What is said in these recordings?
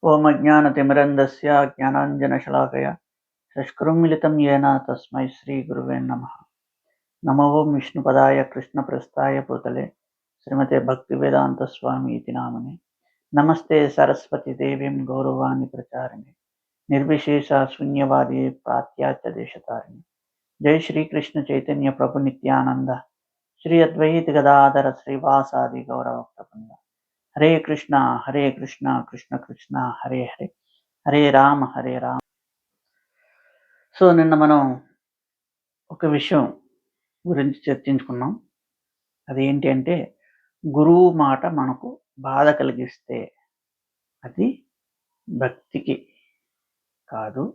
ఓం అజ్ఞానతిమిరంధస్య జ్ఞానాంజనశలాకయ చక్షురున్మిళితం येन తస్మై శ్రీగురువే నమః. నమో ఓం విష్ణుపదాయ కృష్ణప్రస్థాయ భూతలే శ్రీమతే భక్తివేదాంతస్వామి ఇతి నామనే. నమస్తే సరస్వతీదేవీం గౌరవాణి ప్రచారిణే నిర్విశేష శూన్యవాది పాశ్చాత్య దేశతారిణి. జై శ్రీకృష్ణ చైతన్య ప్రభు నిత్యానంద శ్రీ అద్వైత గదాధర శ్రీవాసాది గౌరవప్రబంధ. హరే కృష్ణ కృష్ణ కృష్ణ హరే హరే, హరే రామ హరే రామ. సో నిన్న మనం ఒక విషయం గురించి చర్చించుకున్నాం. అదేంటి అంటే, గురువు మాట మనకు బాధ కలిగిస్తే అది భక్తికి కాదు,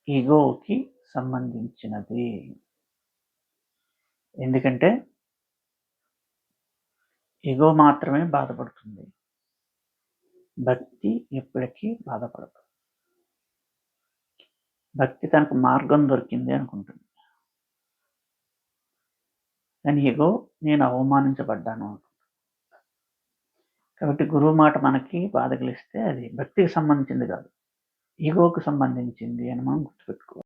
ఈగోకి సంబంధించినది. ఎందుకంటే ఈగో మాత్రమే బాధపడుతుంది, భక్తి ఎప్పటికీ బాధపడదు. భక్తి తనకు మార్గం దొరికింది అనుకుంటుంది, కానీ ఈగో నేను అవమానించబడ్డాను అనుకుంటుంది. కాబట్టి గురువు మాట మనకి బాధ కలిగిస్తే అది భక్తికి సంబంధించింది కాదు, ఈగోకి సంబంధించింది అని మనం గుర్తుపెట్టుకోవాలి.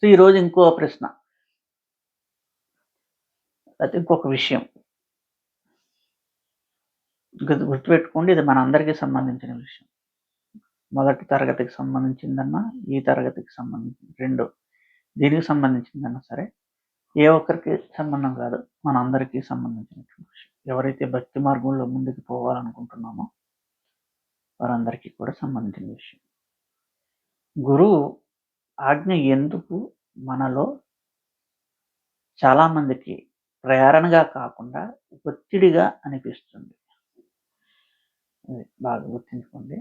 సో ఈరోజు ఇంకో ప్రశ్న, లేకపోతే ఇంకొక విషయం గుర్తుపెట్టుకోండి. ఇది మనందరికీ సంబంధించిన విషయం. మొదటి తరగతికి సంబంధించిందన్నా, ఈ తరగతికి సంబంధించింది 2 దీనికి సంబంధించిందన్నా సరే, ఏ ఒక్కరికి సంబంధం కాదు. మనందరికీ సంబంధించినటువంటి విషయం. ఎవరైతే భక్తి మార్గంలో ముందుకు పోవాలనుకుంటున్నామో వారందరికీ కూడా సంబంధించిన విషయం. గురువు ఆజ్ఞ ఎందుకు మనలో చాలామందికి ప్రేరణగా కాకుండా ఒత్తిడిగా అనిపిస్తుంది? అది బాగా గుర్తుంచుకోండి.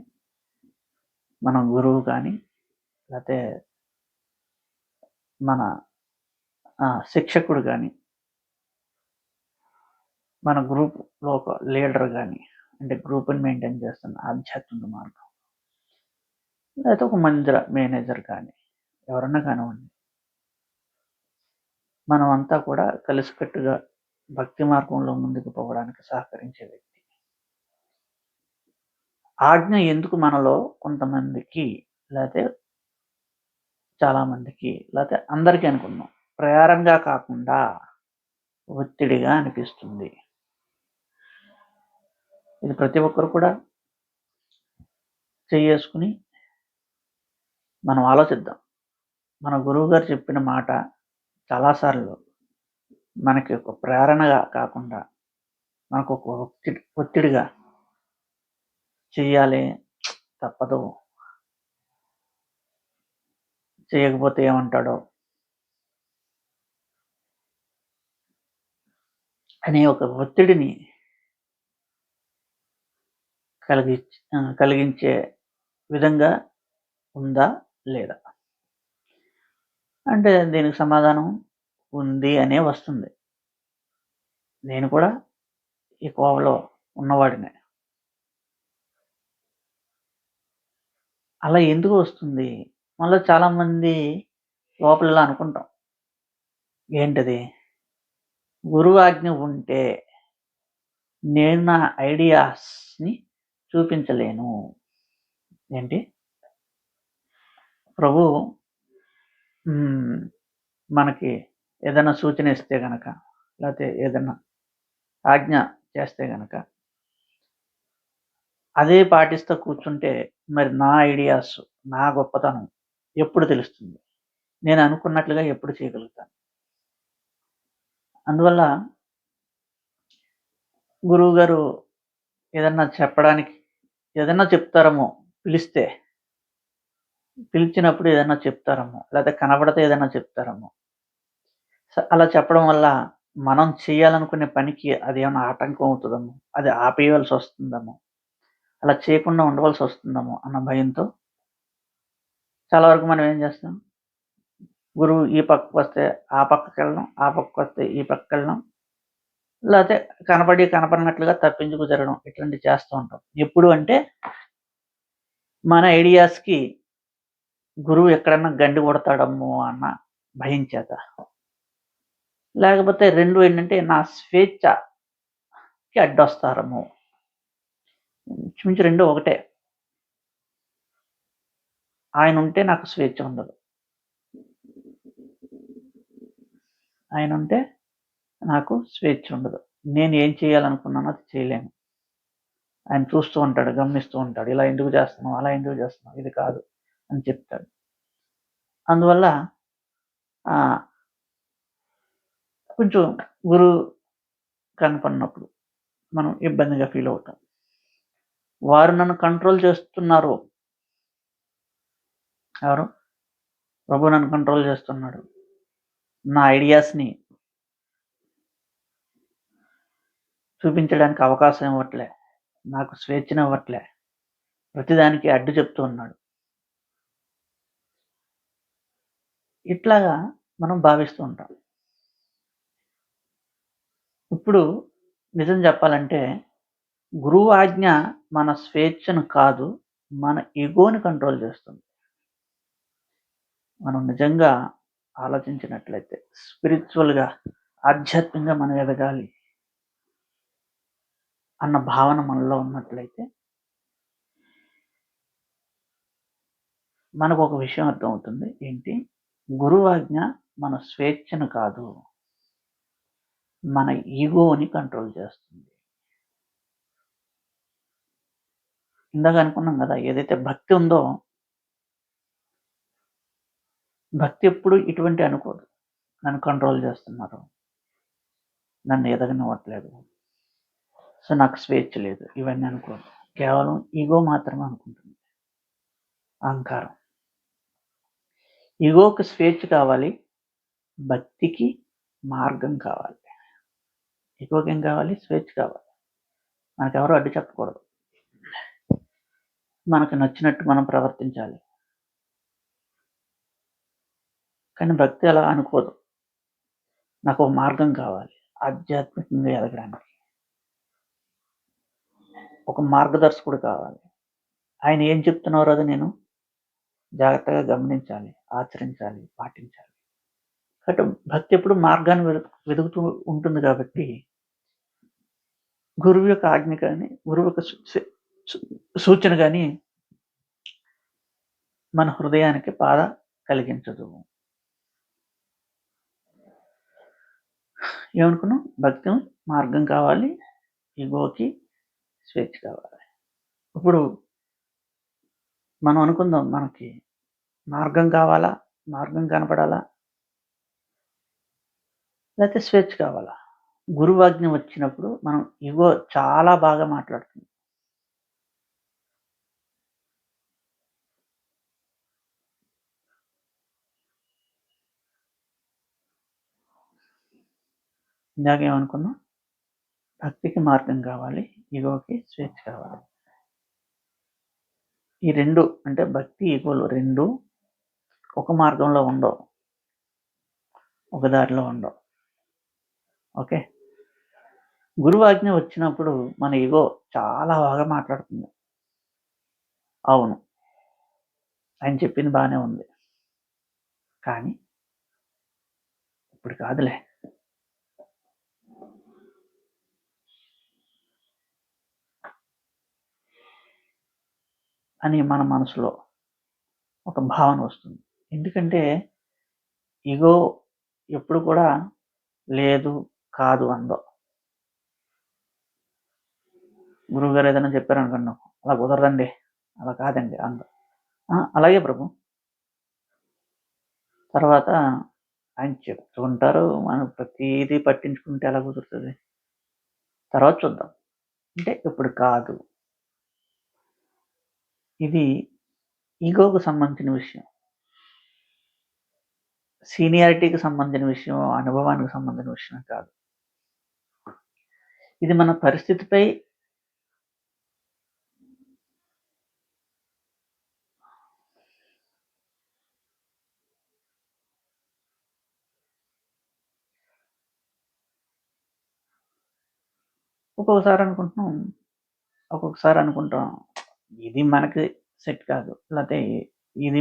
మన గురువు కానీ, లేకపోతే మన శిక్షకుడు కానీ, మన గ్రూప్‌లో ఒక లీడర్ గాని, అంటే గ్రూప్‌ని మెయింటైన్ చేస్తున్న ఆధ్యాత్మిక మార్గం, లేకపోతే ఒక మేనేజర్ కానీ, ఎవరన్నా కానివ్వండి. మనమంతా కూడా కలిసికట్టుగా భక్తి మార్గంలో ముందుకు పోవడానికి సహకరించే వ్యక్తి. ఆజ్ఞ ఎందుకు మనలో కొంతమందికి, లేకపోతే చాలామందికి, లేకపోతే అందరికీ అనుకుందాం, ప్రేరణగా కాకుండా ఒత్తిడిగా అనిపిస్తుంది? ఇది ప్రతి ఒక్కరు కూడా చేసుకుని మనం ఆలోచిద్దాం. మన గురువు గారు చెప్పిన మాట చాలాసార్లు మనకి ఒక ప్రేరణగా కాకుండా మనకు ఒక ఒత్తిడిగా, చెయ్యాలి, తప్పదు, చేయకపోతే ఏమంటాడో అనే ఒక ఒత్తిడిని కలిగించే విధంగా ఉందా లేదా అంటే దీనికి సమాధానం ఉంది అనే వస్తుంది. నేను కూడా ఈ కోవలో ఉన్నవాడినే. అలా ఎందుకు వస్తుంది? మనలో చాలామంది లోపల ఇలా అనుకుంటాం, ఏంటది? గురువు ఆజ్ఞ ఉంటే నేను నా ఐడియాస్‌ని చూపించలేను. ఏంటి? ప్రభువు మనకి ఏదైనా సూచన ఇస్తే గనక, లేకపోతే ఏదన్నా ఆజ్ఞ చేస్తే గనక అదే పాటిస్తూ కూర్చుంటే మరి నా ఐడియాస్, నా గొప్పతనం ఎప్పుడు తెలుస్తుంది? నేను అనుకున్నట్లుగా ఎప్పుడు చేయగలుగుతాను? అందువల్ల గురువుగారు ఏదన్నా చెప్పడానికి, ఏదన్నా చెప్తారేమో పిలిచినప్పుడు ఏదన్నా చెప్తారేమో, లేకపోతే కనబడితే ఏదన్నా చెప్తారేమో. అలా చెప్పడం వల్ల మనం చేయాలనుకునే పనికి అదేమన్నా ఆటంకం అవుతుందేమో, అది ఆపేయవలసి వస్తుందేమో, అలా చేయకుండా ఉండవలసి వస్తుందేమో అన్న భయంతో చాలా వరకు మనం ఏం చేస్తాం, గురువు ఈ పక్కకు వస్తే ఆ పక్కకి వెళ్ళడం, ఆ పక్కకు వస్తే ఈ పక్కకి వెళ్ళడం, లేకపోతే కనపడినట్లుగా తప్పించుకు జరగడం, ఇట్లాంటివి చేస్తూ ఉంటాం. ఎప్పుడు అంటే మన ఐడియాస్‌కి గురువు ఎక్కడన్నా గండి కొడతాడేమో అన్న భయం చేత. లేకపోతే 2 ఏంటంటే నా స్వేచ్ఛకి అడ్డొస్తారేమో. ఇంచుమించు 2 ఒకటే. ఆయనుంటే నాకు స్వేచ్ఛ ఉండదు. ఆయనుంటే నాకు స్వేచ్ఛ ఉండదు. నేను ఏం చేయాలనుకున్నానో అది చేయలేను. ఆయన చూస్తూ ఉంటాడు, గమనిస్తూ ఉంటాడు. ఇలా ఎందుకు చేస్తున్నావు? అలా ఎందుకు చేస్తున్నావు? ఇది కాదు అని చెప్తాడు. అందువల్ల కొంచెం గురువు కనపడినప్పుడు మనం ఇబ్బందిగా ఫీల్ అవుతాం. వారు నన్ను కంట్రోల్ చేస్తున్నారు. ఎవరు? ప్రభు నన్ను కంట్రోల్ చేస్తున్నాడు. నా ఐడియాస్‌ని చూపించడానికి అవకాశం ఇవ్వట్లే. నాకు స్వేచ్ఛనివ్వట్లే. ప్రతిదానికి అడ్డు చెప్తూ ఉన్నాడు. ఇట్లాగా మనం భావిస్తూ ఉంటాం. ఇప్పుడు నిజం చెప్పాలంటే గురువు ఆజ్ఞ మన స్వేచ్ఛను కాదు, మన ఇగోని కంట్రోల్ చేస్తుంది. మనం నిజంగా ఆలోచించినట్లయితే స్పిరిచువల్‌గా, ఆధ్యాత్మికంగా మనం ఎదగాలి అన్న భావన మనలో ఉన్నట్లయితే మనకు ఒక విషయం అర్థమవుతుంది. ఏంటి? గురువాజ్ఞ మన స్వేచ్ఛను కాదు, మన ఈగోని కంట్రోల్ చేస్తుంది. ఇందాక అనుకున్నాం కదా, ఏదైతే భక్తి ఉందో, భక్తి ఎప్పుడు ఇటువంటి అనుకోదు. నన్ను కంట్రోల్ చేస్తున్నారు, నన్ను ఎదగనివ్వట్లేదు, సో నాకు స్వేచ్ఛ లేదు, ఇవన్నీ అనుకోదు. కేవలం ఈగో మాత్రమే అనుకుంటుంది. అహంకారం. ఈగోకి స్వేచ్ఛ కావాలి, భక్తికి మార్గం కావాలి. ఈగోకి ఏం కావాలి? స్వేచ్ఛ కావాలి. మనకెవరు అడ్డు చెప్పకూడదు, మనకు నచ్చినట్టు మనం ప్రవర్తించాలి. కానీ భక్తి అలా అనుకోదు. నాకు ఒక మార్గం కావాలి, ఆధ్యాత్మికంగా ఎదగడానికి ఒక మార్గదర్శకుడు కావాలి. ఆయన ఏం చెప్తున్నారో అది నేను జాగ్రత్తగా గమనించాలి, ఆచరించాలి, పాటించాలి. కాబట్టి భక్తి ఎప్పుడు మార్గాన్ని వెతుకుతూ ఉంటుంది. కాబట్టి గురువు యొక్క ఆజ్ఞ కానీ, గురువు యొక్క సూచన కానీ మన హృదయానికి బాధ కలిగించదు. ఏమనుకున్నాం? భక్తి మార్గం కావాలి, ఈగోకి స్వేచ్ఛ కావాలి. ఇప్పుడు మనం అనుకుందాం, మనకి మార్గం కావాలా, మార్గం కనపడాలా, లేకపోతే స్వేచ్ఛ కావాలా? గురువాజ్ఞ వచ్చినప్పుడు మనం ఈగో చాలా బాగా మాట్లాడుతుంది. ఇందాక ఏమనుకున్నాం? భక్తికి మార్గం కావాలి, ఈగోకి స్వేచ్ఛ కావాలి. ఈ రెండు అంటే భక్తి, ఈగోలు రెండు ఒక మార్గంలో ఉండవు, ఒక దారిలో ఉండవు. ఓకే. గురువాజ్ఞ వచ్చినప్పుడు మన ఈగో చాలా బాగా మాట్లాడుతుంది. అవును, ఆయన చెప్పింది బాగానే ఉంది, కానీ ఇప్పుడు కాదులే, అని మన మనసులో ఒక భావన వస్తుంది. ఎందుకంటే ఈగో ఎప్పుడు కూడా లేదు, కాదు అందో. గురువుగారు ఏదైనా చెప్పారనుకోండి, అలా కుదరదండి, అలా కాదండి అందో. అలాగే ప్రభు. తర్వాత ఆయన చెప్తూ ఉంటారు, మనం ప్రతిదీ పట్టించుకుంటే ఎలా కుదురుతుంది? తర్వాత చూద్దాం అంటే ఇప్పుడు కాదు. ఇది ఈగోకు సంబంధించిన విషయం, సీనియారిటీకి సంబంధించిన విషయం, అనుభవానికి సంబంధించిన విషయం కాదు. ఇది మన పరిస్థితిపై ఒక్కొక్కసారి అనుకుంటాం ఇది మనకి సెట్ కాదు, లేకపోతే ఇది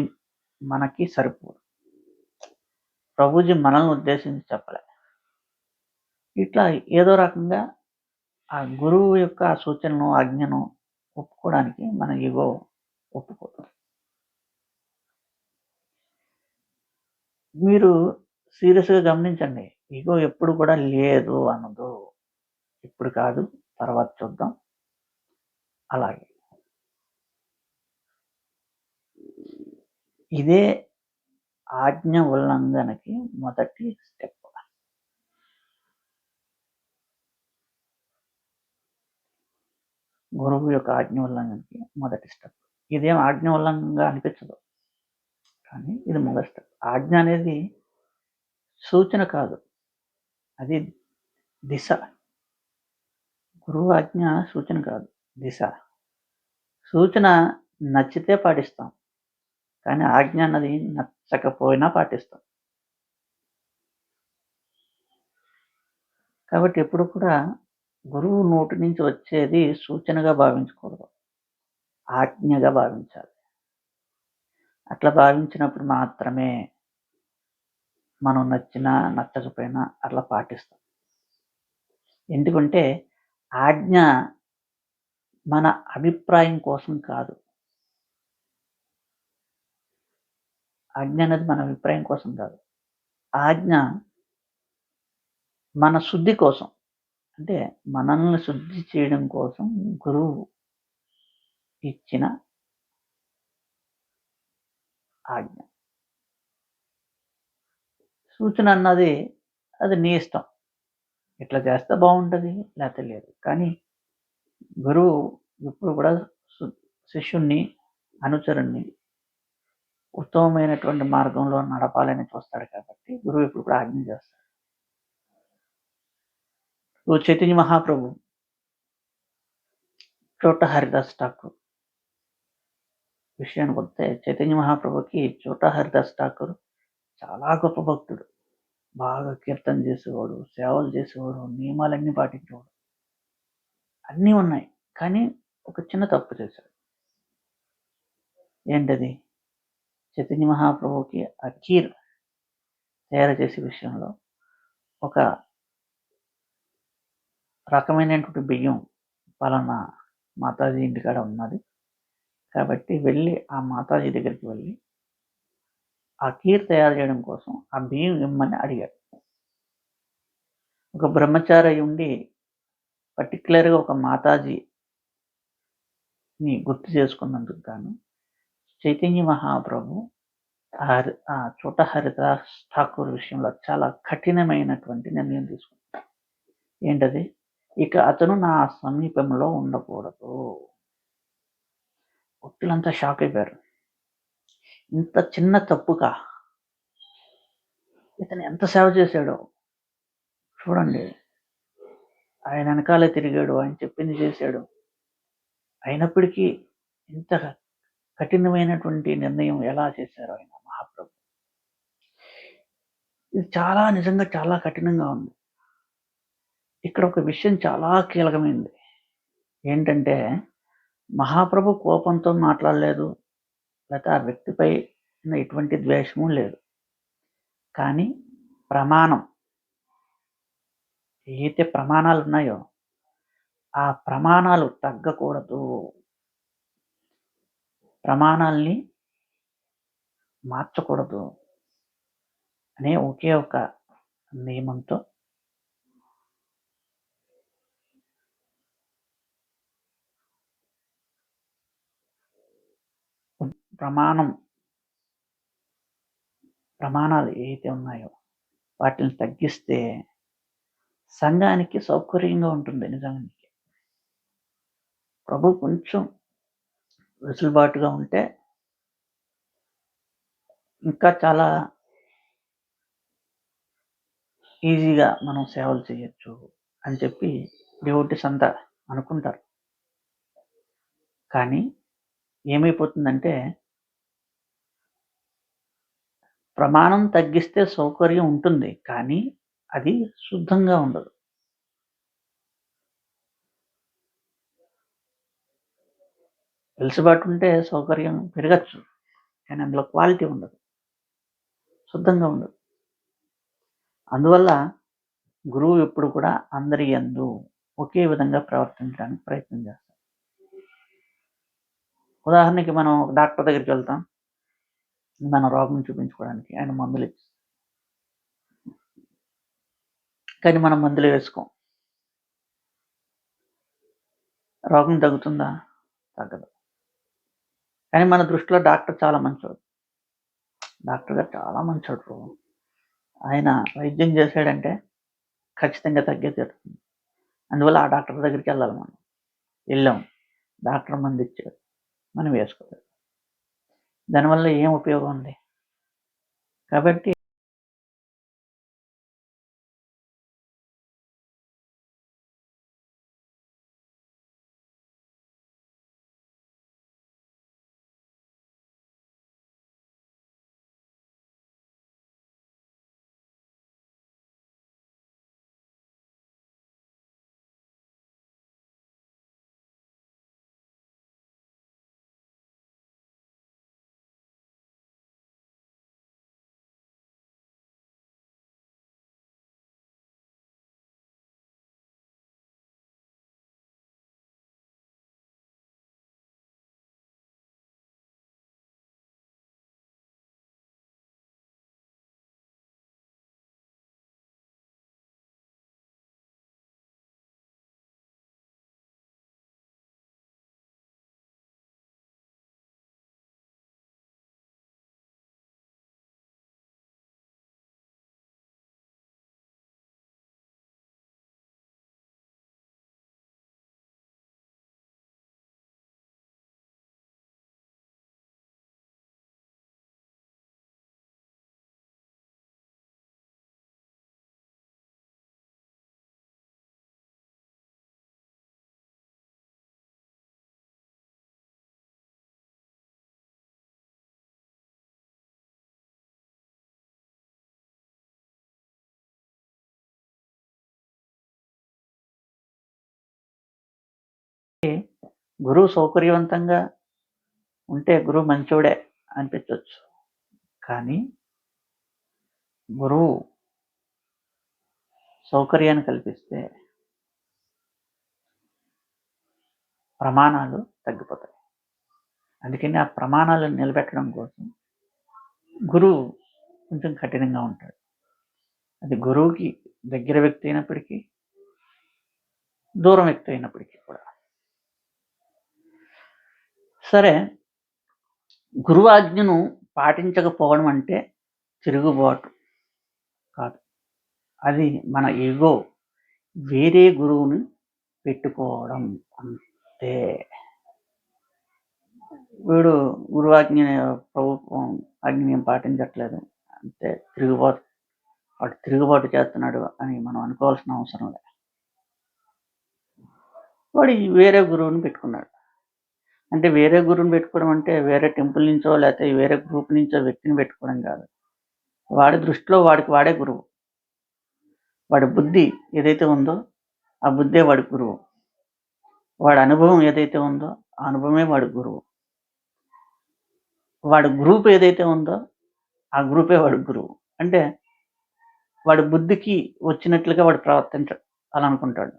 మనకి సరిపోదు, ప్రభుజీ మనల్ని ఉద్దేశించి చెప్పలే. ఇట్లా ఏదో రకంగా ఆ గురువు యొక్క సూచనను, ఆజ్ఞను ఒప్పుకోవడానికి మన ఈగో ఒప్పుకోదు. మీరు సీరియస్గా గమనించండి, ఈగో ఎప్పుడు కూడా లేదు అనదు, ఇప్పుడు కాదు, తర్వాత చూద్దాం, అలాగే. ఇదే ఆజ్ఞ ఉల్లంఘనకి మొదటి స్టెప్. గురువు యొక్క ఆజ్ఞ ఉల్లంఘనకి మొదటి స్టెప్. ఇదేం ఆజ్ఞ ఉల్లంఘనగా అనిపించదు, కానీ ఇది మొదటి స్టెప్. ఆజ్ఞ అనేది సూచన కాదు, అది దిశ. గురువు ఆజ్ఞ సూచన కాదు, దిశ. సూచన నచ్చితే పాటిస్తాం, కానీ ఆజ్ఞ అన్నది నచ్చకపోయినా పాటిస్తాం. కాబట్టి ఎప్పుడు కూడా గురువు నోటి నుంచి వచ్చేది సూచనగా భావించకూడదు, ఆజ్ఞగా భావించాలి. అట్లా భావించినప్పుడు మాత్రమే మనం నచ్చినా నచ్చకపోయినా అట్లా పాటిస్తాం. ఎందుకంటే ఆజ్ఞ మన అభిప్రాయం కోసం కాదు, ఆజ్ఞ అనేది మన అభిప్రాయం కోసం కాదు. ఆజ్ఞ మన శుద్ధి కోసం. అంటే మనల్ని శుద్ధి చేయడం కోసం గురువు ఇచ్చిన ఆజ్ఞ. సూచన అన్నది అది నీ ఇష్టం. ఇట్లా చేస్తే బావుంటది, లేతే లేదు. కానీ గురువు ఎప్పుడు కూడా సు శిష్యుడిని, అనుచరుడిని ఉత్తమమైనటువంటి మార్గంలో నడపాలని చూస్తాడు కాబట్టి గురువు ఎప్పుడు కూడా ఆజ్ఞ చేస్తాడు. ఇప్పుడు చైతన్య మహాప్రభు, చోట హరిదాస్ ఠాకూర్ విషయానికొస్తే చైతన్య మహాప్రభుకి చోట హరిదాస్ ఠాకూర్ చాలా గొప్ప భక్తుడు. బాగా కీర్తన చేసేవాడు, సేవలు చేసేవాడు, నియమాలన్నీ పాటించేవాడు. అన్నీ ఉన్నాయి. కానీ ఒక చిన్న తప్పు చేశాడు. ఏంటది? చైతన్య మహాప్రభుకి ఆ ఖీర్ తయారు చేసే విషయంలో ఒక రకమైనటువంటి బియ్యం పలానా మాతాజీ ఇంటికాడ ఉన్నది. కాబట్టి వెళ్ళి ఆ మాతాజీ దగ్గరికి వెళ్ళి ఆ ఖీర్ తయారు చేయడం కోసం ఆ బియ్యం ఇమ్మని అడిగాడు. ఒక బ్రహ్మచారి ఉండి పర్టిక్యులర్‌గా ఒక మాతాజీని గుర్తు చేసుకున్నందుకు గాను చైతన్య మహాప్రభు ఆ చోట హరిదాస్ ఠాకూర్ విషయంలో చాలా కఠినమైనటువంటి నిర్ణయం తీసుకున్నాడు. ఏంటది? ఇక అతను నా సమీపంలో ఉండకూడదు. భక్తులంతా షాక్ అయిపోయారు. ఇంత చిన్న తప్పుకా ఇతను ఎంత సేవ చేశాడో చూడండి. ఆయన వెనకాలే తిరిగాడు. ఆయన చెప్పింది చేశాడు. అయినప్పటికీ ఇంత కఠినమైనటువంటి నిర్ణయం ఎలా చేశారు ఆయన మహాప్రభు. ఇది నిజంగా చాలా కఠినంగా ఉంది. ఇక్కడ ఒక విషయం చాలా కీలకమైనది. ఏంటంటే మహాప్రభు కోపంతో మాట్లాడలేదు. లేతే ఆ వ్యక్తిపై ఎటువంటి ద్వేషము లేదు. కానీ ప్రమాణం ఏదైతే ప్రమాణాలు ఉన్నాయో ఆ ప్రమాణాలు తగ్గకూడదు. ప్రమాణాల్ని మార్చకూడదు అనే ఒకే ఒక నియమంతో ప్రమాణాలు ఏవైతే ఉన్నాయో వాటిని తగ్గిస్తే సంఘానికి సౌకర్యంగా ఉంటుంది. నిజానికి ప్రభు కొంచెం వెసులుబాటుగా ఉంటే ఇంకా చాలా ఈజీగా మనం సేవలు చేయొచ్చు అని చెప్పి డివోటీస్ అంతా అనుకుంటారు. కానీ ఏమైపోతుందంటే ప్రమాణం తగ్గిస్తే సౌకర్యం ఉంటుంది. కానీ అది శుద్ధంగా ఉండదు. వెసులుబాటు ఉంటే సౌకర్యం పెరగచ్చు. కానీ అందులో క్వాలిటీ ఉండదు. శుద్ధంగా ఉండదు. అందువల్ల గురువు ఎప్పుడు కూడా అందరి యందు ఒకే విధంగా ప్రవర్తించడానికి ప్రయత్నం చేస్తారు. ఉదాహరణకి మనం డాక్టర్ దగ్గరికి వెళ్తాం. మన రోగం చూపించుకోవడానికి ఆయన మందులు ఇచ్చి, కానీ మనం మందులు వేసుకోం. రోగం తగ్గుతుందా? తగ్గదు. కానీ మన దృష్టిలో డాక్టర్ చాలా మంచోడు. డాక్టర్ గారు చాలా మంచోడు. ఆయన వైద్యం చేశాడంటే ఖచ్చితంగా తగ్గే తీరుతుంది. అందువల్ల ఆ డాక్టర్ దగ్గరికి వెళ్ళాలి మనం. వెళ్ళాం. డాక్టర్ మందు ఇచ్చాడు. మనం వేసుకోవాలి. దానివల్ల ఏం ఉపయోగం ఉంది? కాబట్టి గురువు సౌకర్యవంతంగా ఉంటే గురువు మంచోడే అనిపించవచ్చు. కానీ గురువు సౌకర్యాన్ని కల్పిస్తే ప్రమాణాలు తగ్గిపోతాయి. అందుకని ఆ ప్రమాణాలను నిలబెట్టడం కోసం గురువు కొంచెం కఠినంగా ఉంటాడు. అది గురువుకి దగ్గర వ్యక్తి అయినప్పటికీ, దూరం వ్యక్తి అయినప్పటికీ కూడా. సరే, గురువు ఆజ్ఞను పాటించకపోవడం అంటే తిరుగుబాటు కాదు. అది మన ఈగో వేరే గురువుని పెట్టుకోవడం అంతే. వీడు గురువాజ్ఞ ప్రభుత్వం ఆజ్ఞ పాటించట్లేదు అంటే వాడు తిరుగుబాటు చేస్తున్నాడు అని మనం అనుకోవాల్సిన అవసరం లేదు. వాడు వేరే గురువుని పెట్టుకున్నాడు. అంటే వేరే గురువుని పెట్టుకోవడం అంటే వేరే టెంపుల్ నుంచో లేకపోతే వేరే గ్రూప్ నుంచో వ్యక్తిని పెట్టుకోవడం కాదు. వాడి దృష్టిలో వాడే గురువు. వాడి బుద్ధి ఏదైతే ఉందో ఆ బుద్ధే వాడి గురువు. వాడి అనుభవం ఏదైతే ఉందో ఆ అనుభవమే వాడి గురువు. వాడి గ్రూప్ ఏదైతే ఉందో ఆ గ్రూపే వాడి గురువు. అంటే వాడి బుద్ధికి వచ్చినట్లుగా వాడు ప్రవర్తించాలనుకుంటాడు.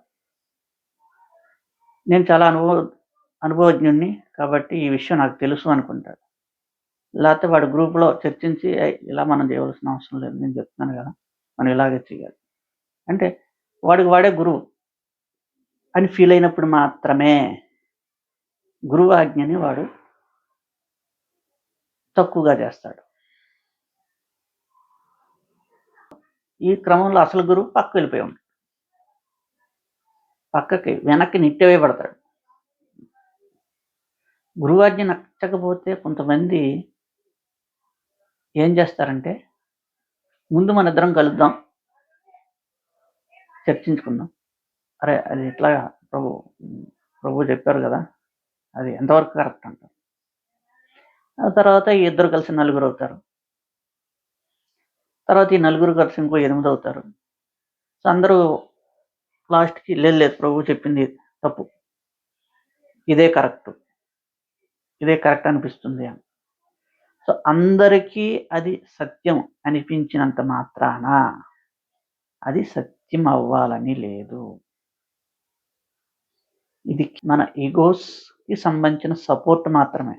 నేను చాలా అనుభవజ్ఞుణ్ణి కాబట్టి ఈ విషయం నాకు తెలుసు అనుకుంటాడు. లేకపోతే వాడి గ్రూప్లో చర్చించి ఇలా మనం చేయవలసిన అవసరం లేదు, నేను చెప్తున్నాను కదా, మనం ఇలాగే చేయాలి అంటే వాడికి వాడే గురువు అని ఫీల్ అయినప్పుడు మాత్రమే గురువు ఆజ్ఞని వాడు తక్కువగా చేస్తాడు. ఈ క్రమంలో అసలు గురువు పక్కకు వెళ్ళిపోయి ఉంటాడు. పక్కకి వెనక్కి నెట్టివేయబడతాడు. గురువాజ్ఞ నచ్చకపోతే కొంతమంది ఏం చేస్తారంటే, ముందు మన ఇద్దరం కలుద్దాం, చర్చించుకుందాం. అరే అది ఇట్లా ప్రభు చెప్పారు కదా, అది ఎంతవరకు కరెక్ట్ అంటారు. ఆ తర్వాత ఈ ఇద్దరు కలిసి 4 అవుతారు. తర్వాత ఈ 4 కలిసి ఇంకో 8 అవుతారు. సో అందరూ లాస్ట్కి లేదు ప్రభు చెప్పింది తప్పు, ఇదే కరెక్ట్ అనిపిస్తుంది అని. సో అందరికీ అది సత్యం అనిపించినంత మాత్రాన అది సత్యం అవ్వాలని లేదు. ఇది మన ఈగోస్కి సంబంధించిన సపోర్ట్ మాత్రమే.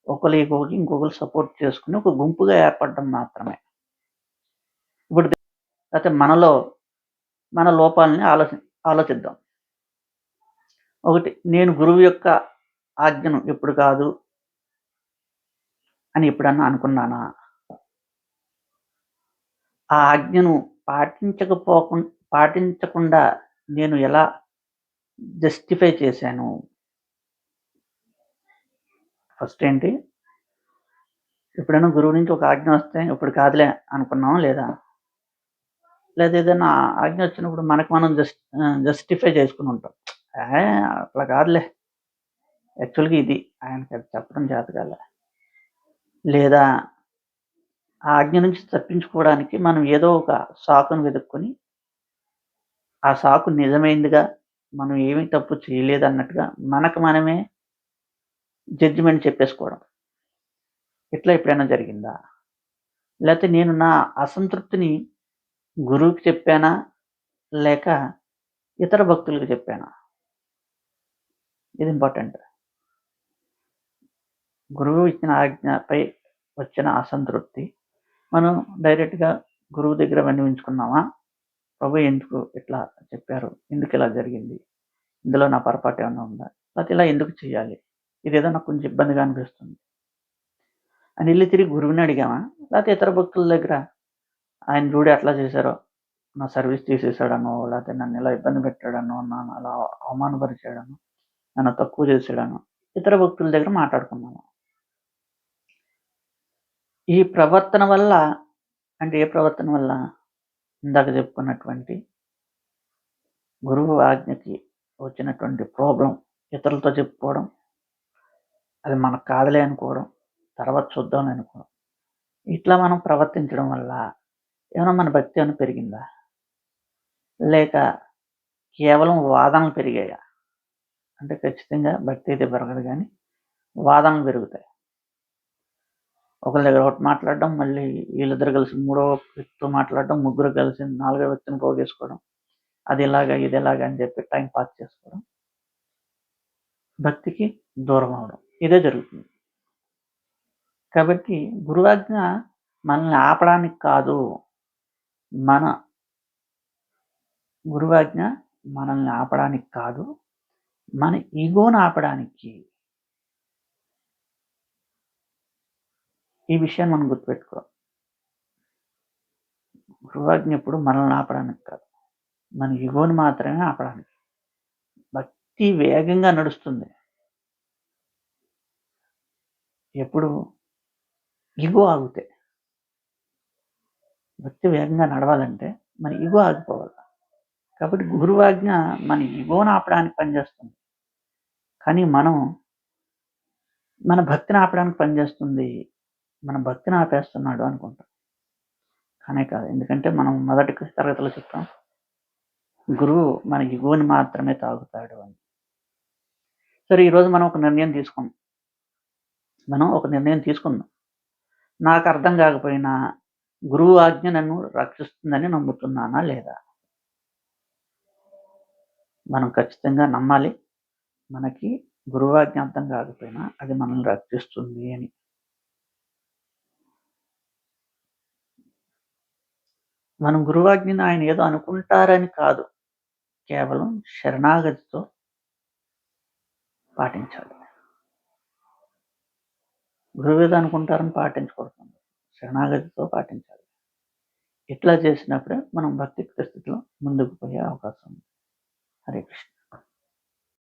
ఒకరి ఈగోకి ఇంకొకరు సపోర్ట్ చేసుకుని ఒక గుంపుగా ఏర్పడడం మాత్రమే. ఇప్పుడు అయితే మనలో మన లోపాలని ఆలోచిద్దాం. ఒకటి, నేను గురువు యొక్క ఆజ్ఞను ఎప్పుడు కాదు అని ఎప్పుడన్నా అనుకున్నానా? ఆ ఆజ్ఞను పాటించకుండా నేను ఎలా జస్టిఫై చేశాను? ఫస్ట్ ఏంటి, ఎప్పుడైనా గురువు నుంచి ఒక ఆజ్ఞ వస్తే ఇప్పుడు కాదులే అనుకున్నామా లేదా? లేదా ఏదైనా ఆజ్ఞ వచ్చినప్పుడు మనకు మనం జస్టిఫై చేసుకుని ఉంటాం. అట్లా కాదులే, యాక్చువల్గా ఇది ఆయనకి అది చెప్పడం చేత కాలే. లేదా ఆ ఆజ్ఞ నుంచి తప్పించుకోవడానికి మనం ఏదో ఒక సాకును వెతుక్కొని ఆ సాకు నిజమైందిగా, మనం ఏమీ తప్పు చేయలేదన్నట్టుగా మనకు మనమే జడ్జిమెంట్ చెప్పేసుకోవడం. ఇట్లా ఎప్పుడైనా జరిగిందా? లేకపోతే నేను నా అసంతృప్తిని గురువుకి చెప్పానా లేక ఇతర భక్తులకు చెప్పానా? ఇది ఇంపార్టెంట్. గురువు ఇచ్చిన ఆజ్ఞపై వచ్చిన అసంతృప్తి మనం డైరెక్ట్గా గురువు దగ్గర విన్నవించుకున్నామా? ప్రభు ఎందుకు ఇట్లా చెప్పారు, ఎందుకు ఇలా జరిగింది, ఇందులో నా పొరపాటు ఏమైనా ఉందా, లేకపోతే ఇలా ఎందుకు చేయాలి, ఇదేదో నాకు కొంచెం ఇబ్బందిగా అనిపిస్తుంది అని వెళ్ళి తిరిగి గురువుని అడిగామా? లేకపోతే ఇతర భక్తుల దగ్గర ఆయన చూడు ఎట్లా చేశారో, నా సర్వీస్ తీసేసాడనో, లేకపోతే నన్ను ఇలా ఇబ్బంది పెట్టాడనో, నన్ను అలా అవమానపరిచాడనో, నన్ను తక్కువ చేసాడనో ఇతర భక్తుల దగ్గర మాట్లాడుకున్నాము. ఈ ప్రవర్తన వల్ల అంటే ఏ ప్రవర్తన వల్ల? ఇందాక చెప్పుకున్నటువంటి గురువు ఆజ్ఞకి వచ్చినటువంటి ప్రాబ్లం ఇతరులతో చెప్పుకోవడం, అది మనకు కాదులే అనుకోవడం, తర్వాత చూద్దాం అనుకోవడం. ఇట్లా మనం ప్రవర్తించడం వల్ల ఏమైనా మన భక్తి ఏమైనా పెరిగిందా? లేక కేవలం వాదనలు పెరిగాయా? అంటే ఖచ్చితంగా భక్తి అయితే పెరగదు గానీ, వాదనలు పెరుగుతాయి. ఒకళ్ళ దగ్గర ఒకటి మాట్లాడడం, మళ్ళీ వీళ్ళిద్దరు కలిసి మూడో వ్యక్తితో మాట్లాడడం, ముగ్గురు కలిసి నాలుగో వ్యక్తిని పోగేసుకోవడం. అది ఇలాగ, ఇది ఇలాగ అని చెప్పి టైమ్ పాస్ చేసుకోవడం. భక్తికి దూరం అవ్వడం. ఇదే జరుగుతుంది. కాబట్టి గురువాజ్ఞ మనల్ని ఆపడానికి కాదు. మన గురువాజ్ఞ మనల్ని ఆపడానికి కాదు. మన ఇగోని ఆపడానికి. ఈ విషయాన్ని మనం గుర్తుపెట్టుకోవాలి. గురువాజ్ఞ ఎప్పుడు మనల్ని ఆపడానికి కాదు. మన ఇగోని మాత్రమే ఆపడానికి. భక్తి వేగంగా నడుస్తుంది. ఎప్పుడు ఇగో ఆగితే. భక్తి వేగంగా నడవాలంటే మన ఇగో ఆగిపోవాలి. కాబట్టి గురువాజ్ఞ మన ఇగోని ఆపడానికి పనిచేస్తుంది. కానీ మనం మన భక్తిని ఆపడానికి పనిచేస్తుంది. మన భక్తిని ఆపేస్తున్నాడు అనుకుంటాం. కానే కాదు. ఎందుకంటే మనం మొదటి తరగతిలో చెప్పాం. గురువు మన ఇగోని మాత్రమే తాగుతాడు అని. సరే ఈరోజు మనం ఒక నిర్ణయం తీసుకున్నాం. నాకు అర్థం కాకపోయినా గురువు ఆజ్ఞ నన్ను రక్షిస్తుందని నమ్ముతున్నానా లేదా? మనం ఖచ్చితంగా నమ్మాలి. మనకి గురువాజ్ఞ అర్థం కాకపోయినా అది మనల్ని రక్షిస్తుంది అని. మనం గురువాజ్ఞని ఆయన ఏదో అనుకుంటారని కాదు. కేవలం శరణాగతితో పాటించాలి. గురువేదో అనుకుంటారని పాటించకూడదు. శరణాగతితో పాటించాలి. ఇట్లా చేసినప్పుడే మనం భక్తి స్థితిలో ముందుకు పోయే అవకాశం ఉంది. హరే కృష్ణ.